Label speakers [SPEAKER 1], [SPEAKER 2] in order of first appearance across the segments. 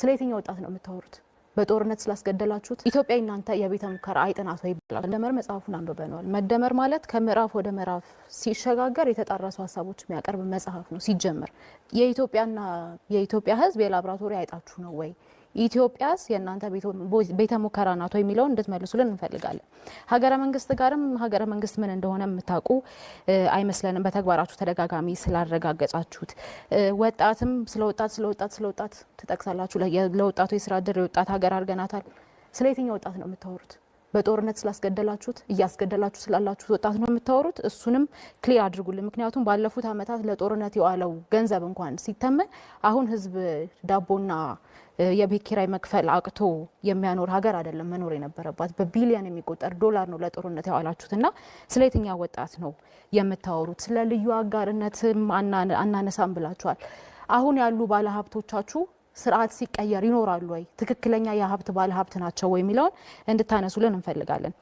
[SPEAKER 1] ስለየትኛው ወጣት ነው የምታወሩት? በጦርነት ስላስገደላችሁት ኢትዮጵያ እናንተ የቤተ ሙከራ አይጥናት ወይ ይባላል። መደመር መጽሐፉን አንብበናል። መደመር ማለት ከምዕራፍ ወደ ምዕራፍ ሲሸጋገር የተጣራሱ ሀሳቦች የሚያቀርብ መጽሐፍ ነው። ሲጀመር የኢትዮጵያ ሕዝብ የላብራቶሪ አይጣችሁ ነው ወይ? ኢትዮጵያስ የእናንተ ቤተ ሙከራ ናት ወይ የሚለውን እንድትመልሱልን እንፈልጋለን። ሀገረ መንግስት ጋርም ሀገረ መንግስት ምን እንደሆነ የምታውቁ አይመስለንም፣ በተግባራችሁ ተደጋጋሚ ስላረጋገጻችሁት። ወጣትም ስለወጣት ትጠቅሳላችሁ። ለወጣቱ የስራ ዕድል የወጣት ሀገር አድርገናታል። ስለየትኛው ወጣት ነው የምታወሩት? በጦርነት ስላስገደላችሁት እያስገደላችሁ ስላላችሁት ወጣት ነው የምታወሩት? እሱንም ክሊር አድርጉልን። ምክንያቱም ባለፉት አመታት ለጦርነት የዋለው ገንዘብ እንኳን ሲተመን አሁን ህዝብ ዳቦና የቤት ኪራይ መክፈል አቅቶ የሚያኖር ሀገር አይደለም መኖር የነበረባት። በቢሊዮን የሚቆጠር ዶላር ነው ለጦርነት ያዋላችሁትና ስለየትኛው ወጣት ነው የምታወሩት? ስለ ልዩ አጋርነትም አናነሳም ብላችኋል። አሁን ያሉ ባለሀብቶቻችሁ ስርዓት ሲቀየር ይኖራሉ ወይ? ትክክለኛ የሀብት ባለሀብት ናቸው ወይ የሚለውን እንድታነሱልን እንፈልጋለን።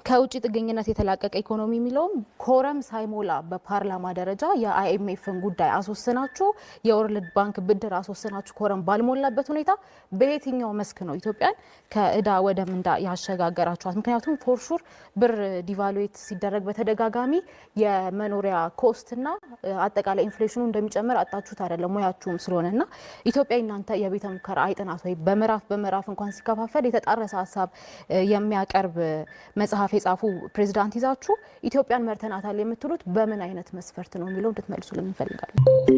[SPEAKER 1] ከውጭ ጥገኝነት የተላቀቀ ኢኮኖሚ የሚለውም ኮረም ሳይሞላ በፓርላማ ደረጃ የአይኤምኤፍን ጉዳይ አስወስናችሁ የወርልድ ባንክ ብድር አስወስናችሁ ኮረም ባልሞላበት ሁኔታ በየትኛው መስክ ነው ኢትዮጵያን ከእዳ ወደ ምንዳ ያሸጋገራችኋት? ምክንያቱም ፎርሹር ብር ዲቫሉዌት ሲደረግ በተደጋጋሚ የመኖሪያ ኮስትና አጠቃላይ ኢንፍሌሽኑ እንደሚጨምር አጣችሁት አይደለም ሙያችሁም ስለሆነና ኢትዮጵያ እናንተ የቤተ ሙከራ አይጥናት ወይ? በምዕራፍ እንኳን ሲከፋፈል የተጣረሰ ሀሳብ የሚያቀርብ መጽሐፍ የጻፉ ፕሬዝዳንት ይዛችሁ ኢትዮጵያን መርተናታል የምትሉት በምን አይነት መስፈርት ነው የሚለው እንድትመልሱልን እንፈልጋለን።